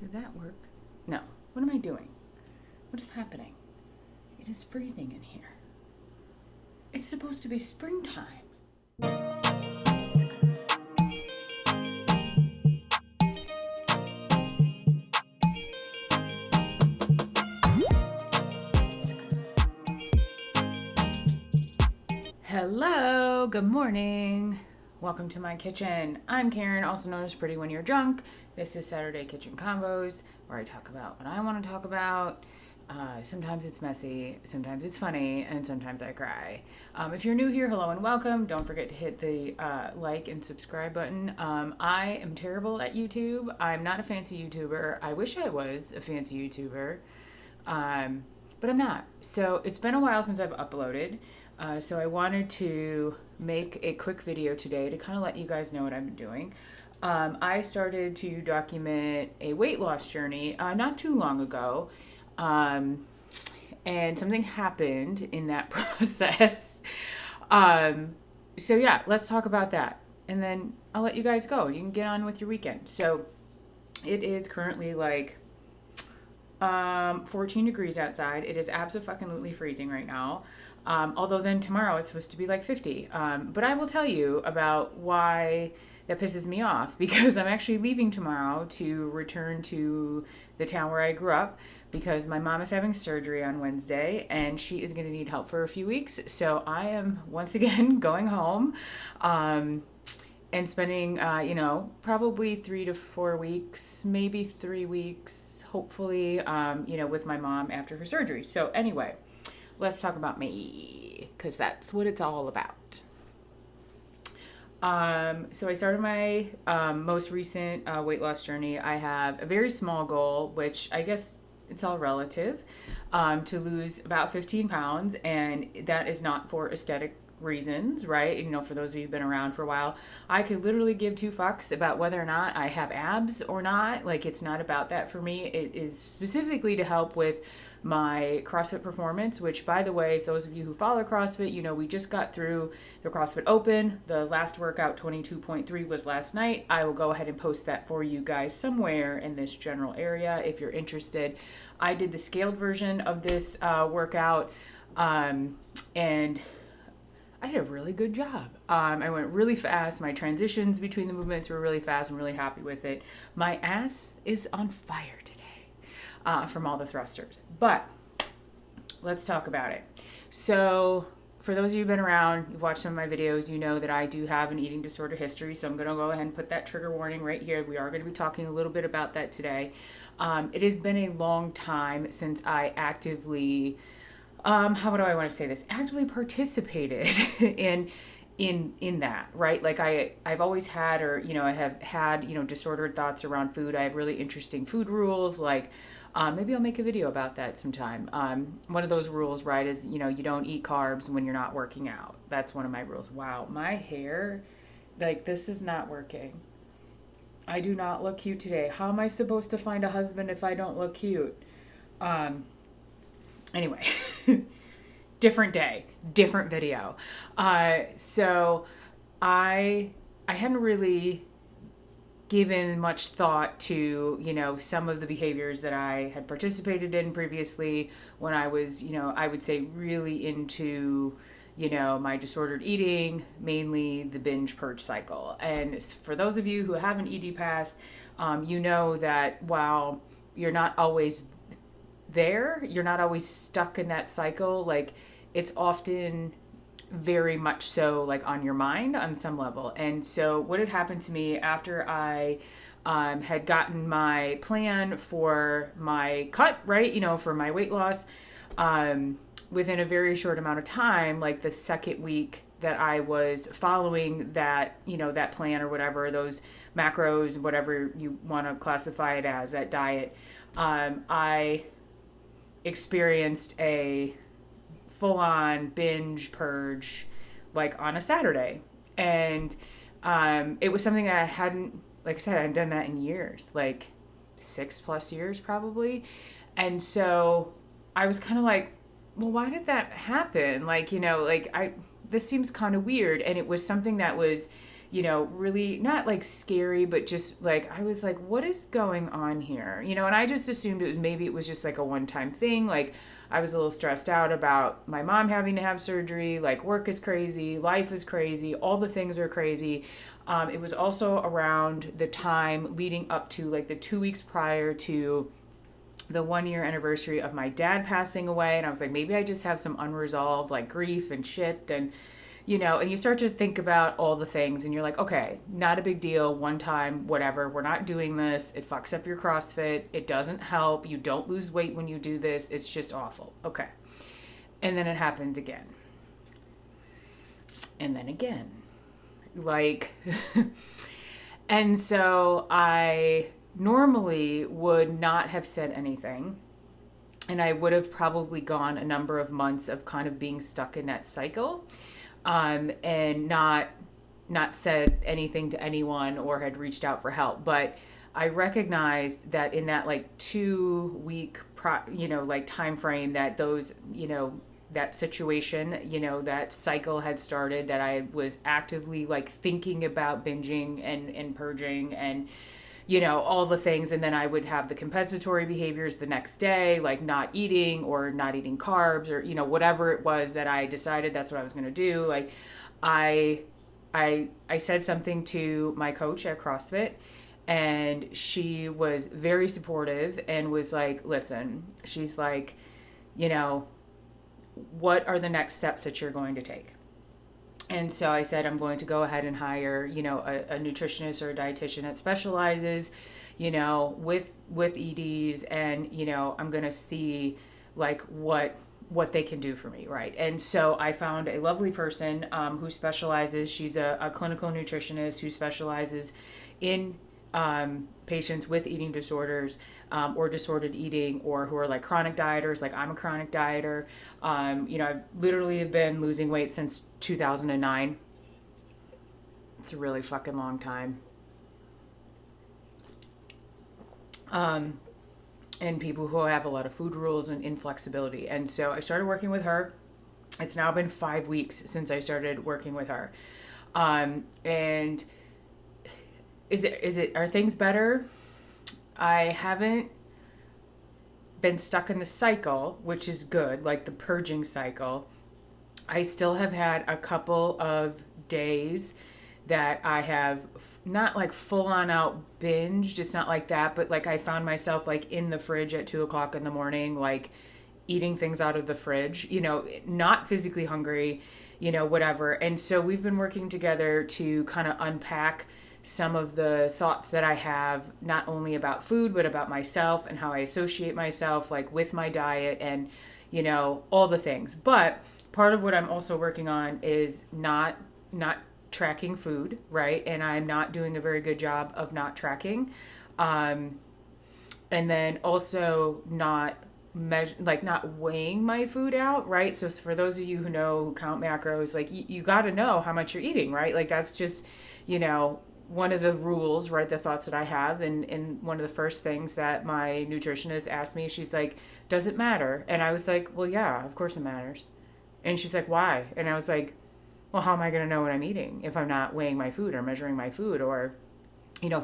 Did that work? No. What am I doing? What is happening? It is freezing in here. It's supposed to be springtime. Hello, good morning. Welcome to my kitchen. I'm Karen, also known as Pretty When You're Drunk. This is Saturday Kitchen Convos, where I talk about what I want to talk about. Sometimes it's messy, sometimes it's funny, and sometimes I cry. If you're new here, hello and welcome. Don't forget to hit the like and subscribe button. I am terrible at YouTube. I'm not a fancy YouTuber. I wish I was a fancy YouTuber, but I'm not. So it's been a while since I've uploaded. So I wanted to make a quick video today to kind of let you guys know what I've been doing. I started to document a weight loss journey not too long ago. And something happened in that process. So yeah, let's talk about that. And then I'll let you guys go. You can get on with your weekend. So it is currently like 14 degrees outside. It is absolutely freezing right now. Although then tomorrow it's supposed to be like 50. But I will tell you about why that pisses me off, because I'm actually leaving tomorrow to return to the town where I grew up, because my mom is having surgery on Wednesday and she is going to need help for a few weeks. So I am once again going home and spending, probably 3 to 4 weeks, maybe 3 weeks, hopefully, with my mom after her surgery. So anyway, let's talk about me, because that's what it's all about. So I started my most recent weight loss journey. I have a very small goal, which I guess it's all relative, to lose about 15 pounds. And that is not for aesthetic reasons, right? For those of you who've been around for a while, I could literally give two fucks about whether or not I have abs or not. Like, it's not about that for me. It is specifically to help with my CrossFit performance, which, by the way, if those of you who follow CrossFit, we just got through the CrossFit Open. The last workout, 22.3, was last night. I will go ahead and post that for you guys somewhere in this general area if you're interested. I did the scaled version of this workout, and I did a really good job. I went really fast. My transitions between the movements were really fast. I'm really happy with it. My ass is on fire today from all the thrusters. But let's talk about it. So for those of you who've been around, you've watched some of my videos, you know that I do have an eating disorder history. So I'm going to go ahead and put that trigger warning right here. We are going to be talking a little bit about that today. It has been a long time since I actively... how do I want to say this? Actively participated in that, right? Like I've always had, or, I have had, disordered thoughts around food. I have really interesting food rules. Like, maybe I'll make a video about that sometime. One of those rules, right, is, you don't eat carbs when you're not working out. That's one of my rules. Wow. My hair, like, this is not working. I do not look cute today. How am I supposed to find a husband if I don't look cute? Anyway, different day, different video. So I hadn't really given much thought to, some of the behaviors that I had participated in previously when I was, I would say really into, my disordered eating, mainly the binge purge cycle. And for those of you who have an ED past, you know that while you're not always there, you're not always stuck in that cycle. Like, it's often very much so, like, on your mind on some level. And so what had happened to me after I had gotten my plan for my cut, right, for my weight loss, within a very short amount of time, like the second week that I was following that, that plan or whatever, those macros, whatever you want to classify it as, that diet, I experienced a full-on binge purge, like, on a Saturday. And it was something that I hadn't, like I said, I hadn't done that in years, like 6+ years probably. And so I was kind of like, well, why did that happen? Like, this seems kind of weird. And it was something that was really not like scary, but just like, I was like, what is going on here? And I just assumed maybe it was just like a one-time thing. Like, I was a little stressed out about my mom having to have surgery. Like, work is crazy, life is crazy, all the things are crazy. It was also around the time leading up to like the 2 weeks prior to the 1 year anniversary of my dad passing away. And I was like, maybe I just have some unresolved like grief and shit. And and you start to think about all the things and you're like, okay, not a big deal, one time, whatever, we're not doing this. It fucks up your CrossFit. It doesn't help. You don't lose weight when you do this. It's just awful. Okay. And then it happened again. And then again. Like, and so I normally would not have said anything. And I would have probably gone a number of months of kind of being stuck in that cycle. And not said anything to anyone or had reached out for help. But I recognized that in that like 2 week, like time frame that those, that situation, that cycle had started, that I was actively like thinking about binging and purging and, all the things. And then I would have the compensatory behaviors the next day, like not eating or not eating carbs or, whatever it was that I decided that's what I was going to do. Like I said something to my coach at CrossFit and she was very supportive and was like, listen, she's like, what are the next steps that you're going to take? And so I said, I'm going to go ahead and hire, a nutritionist or a dietitian that specializes, with EDs, and, I'm going to see like what they can do for me. Right. And so I found a lovely person who specializes, she's a clinical nutritionist who specializes in patients with eating disorders or disordered eating, or who are like chronic dieters. Like I'm a chronic dieter. I literally have been losing weight since 2009. It's a really fucking long time. And people who have a lot of food rules and inflexibility. And so I started working with her. It's now been 5 weeks since I started working with her. And are things better? I haven't been stuck in the cycle, which is good, like the purging cycle. I still have had a couple of days that I have not like full on out binged. It's not like that, but like I found myself like in the fridge at 2:00 in the morning, like eating things out of the fridge, not physically hungry, whatever. And so we've been working together to kind of unpack some of the thoughts that I have, not only about food, but about myself and how I associate myself, like with my diet and, all the things. But part of what I'm also working on is not tracking food, right? And I'm not doing a very good job of not tracking. And then also not weighing my food out, right? So for those of you who count macros, like you got to know how much you're eating, right? Like that's just, one of the rules, right? The thoughts that I have. And one of the first things that my nutritionist asked me, she's like, does it matter? And I was like, well, yeah, of course it matters. And she's like, why? And I was like, well, how am I going to know what I'm eating if I'm not weighing my food or measuring my food or,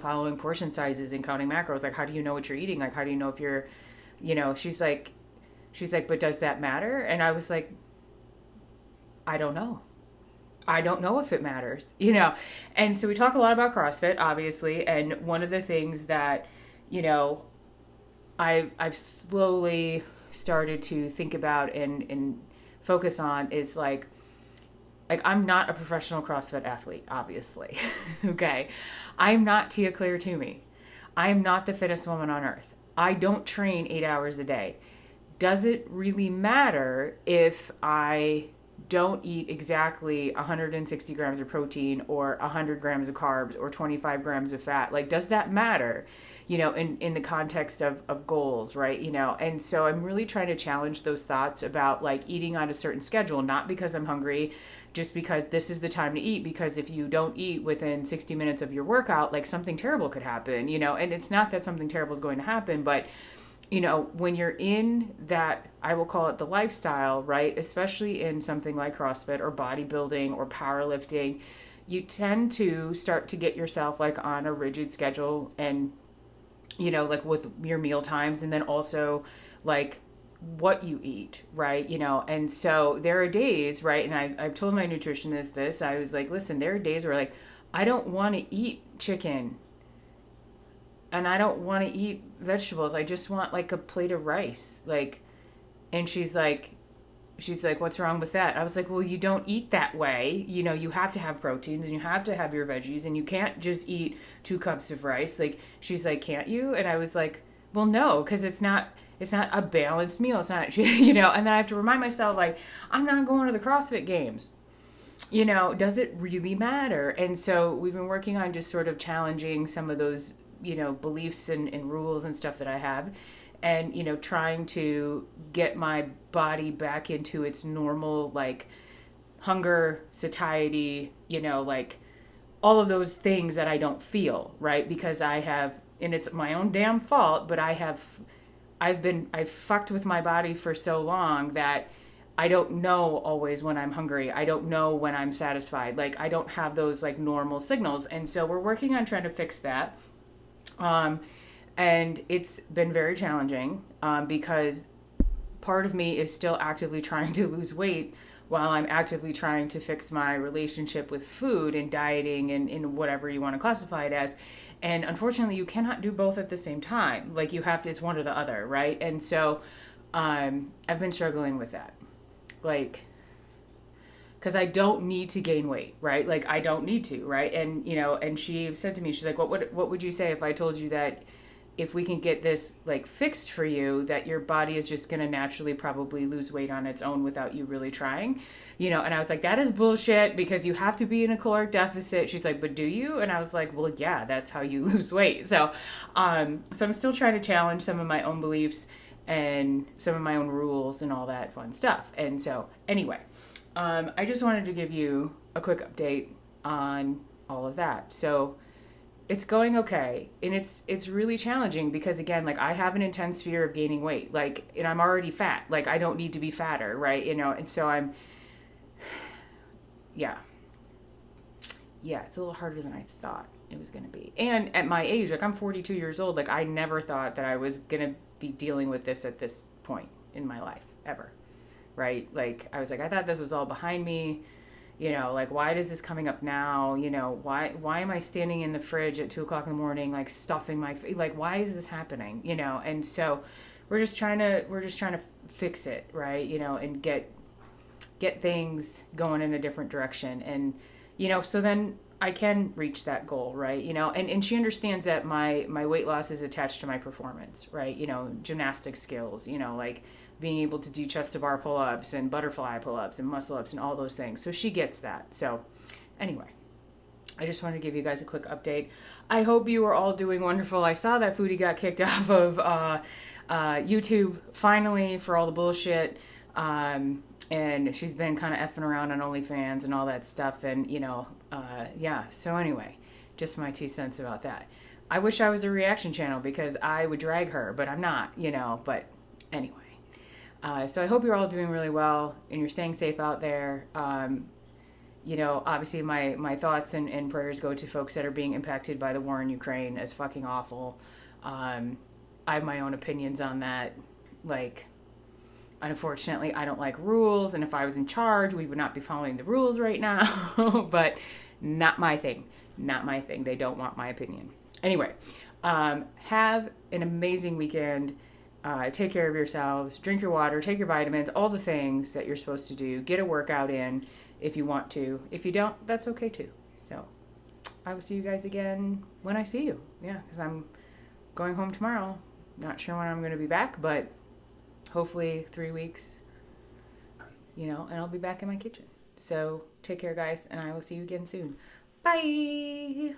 following portion sizes and counting macros? Like, how do you know what you're eating? Like, how do you know if you're, she's like, but does that matter? And I was like, I don't know. I don't know if it matters, And so we talk a lot about CrossFit, obviously. And one of the things that, I've slowly started to think about and focus on is like I'm not a professional CrossFit athlete, obviously. Okay. I'm not Tia Claire Toomey. I am not the fittest woman on earth. I don't train 8 hours a day. Does it really matter if I don't eat exactly 160 grams of protein or 100 grams of carbs or 25 grams of fat? Like, does that matter, in the context of goals, right? And so I'm really trying to challenge those thoughts about like eating on a certain schedule, not because I'm hungry, just because this is the time to eat, because if you don't eat within 60 minutes of your workout, like something terrible could happen, and it's not that something terrible is going to happen, but when you're in that, I will call it the lifestyle, right? Especially in something like CrossFit or bodybuilding or powerlifting, you tend to start to get yourself like on a rigid schedule, and like with your meal times, and then also like what you eat, right? And so there are days, right? And I've told my nutritionist this. I was like, listen, there are days where like I don't want to eat chicken and I don't want to eat vegetables. I just want like a plate of rice. Like, and she's like, what's wrong with that? I was like, well, you don't eat that way. You have to have proteins and you have to have your veggies, and you can't just eat 2 cups of rice. Like, she's like, can't you? And I was like, well, no, because it's not a balanced meal. It's not, and then I have to remind myself, like, I'm not going to the CrossFit games. Does it really matter? And so we've been working on just sort of challenging some of those, beliefs and rules and stuff that I have, and trying to get my body back into its normal like hunger, satiety, like all of those things that I don't feel, right? Because I have, and it's my own damn fault, but I've fucked with my body for so long that I don't know always when I'm hungry. I don't know when I'm satisfied. Like, I don't have those like normal signals. And so we're working on trying to fix that. And it's been very challenging, because part of me is still actively trying to lose weight while I'm actively trying to fix my relationship with food and dieting and whatever you want to classify it as. And unfortunately, you cannot do both at the same time. Like, you have to, it's one or the other, right? And so I've been struggling with that. Like, because I don't need to gain weight, right? Like, I don't need to, right? And, and she said to me, she's like, what would you say if I told you that if we can get this like fixed for you, that your body is just going to naturally probably lose weight on its own without you really trying, and I was like, that is bullshit, because you have to be in a caloric deficit. She's like, but do you? And I was like, well, yeah, that's how you lose weight. So I'm still trying to challenge some of my own beliefs and some of my own rules and all that fun stuff. And so anyway, I just wanted to give you a quick update on all of that. So it's going okay, and it's really challenging because, again, like, I have an intense fear of gaining weight, like, and I'm already fat. Like, I don't need to be fatter, right? And so yeah, it's a little harder than I thought it was going to be. And at my age, like, I'm 42 years old. Like, I never thought that I was going to be dealing with this at this point in my life ever, right? Like, I was like, I thought this was all behind me. Like, why is this coming up now? Why am I standing in the fridge at 2:00 in the morning, like stuffing my face? Like, why is this happening? And so we're just trying to fix it, right? And get things going in a different direction. And, so then I can reach that goal, right? And she understands that my weight loss is attached to my performance, right? Gymnastic skills, like being able to do chest to bar pull-ups and butterfly pull-ups and muscle ups and all those things. So she gets that. So anyway, I just wanted to give you guys a quick update. I hope you are all doing wonderful. I saw that Foodie got kicked off of YouTube finally for all the bullshit. And she's been kind of effing around on OnlyFans and all that stuff. And, yeah. So anyway, just my 2 cents about that. I wish I was a reaction channel because I would drag her, but I'm not, but anyway. So I hope you're all doing really well and you're staying safe out there. Obviously my thoughts and prayers go to folks that are being impacted by the war in Ukraine. It's fucking awful. I have my own opinions on that. Like, unfortunately, I don't like rules, and if I was in charge, we would not be following the rules right now. But not my thing. Not my thing. They don't want my opinion. Anyway, have an amazing weekend. Take care of yourselves, drink your water, take your vitamins, all the things that you're supposed to do. Get a workout in if you want to. If you don't, that's okay too. So I will see you guys again when I see you. Yeah, because I'm going home tomorrow. Not sure when I'm going to be back, but hopefully 3 weeks, and I'll be back in my kitchen. So take care, guys, and I will see you again soon. Bye!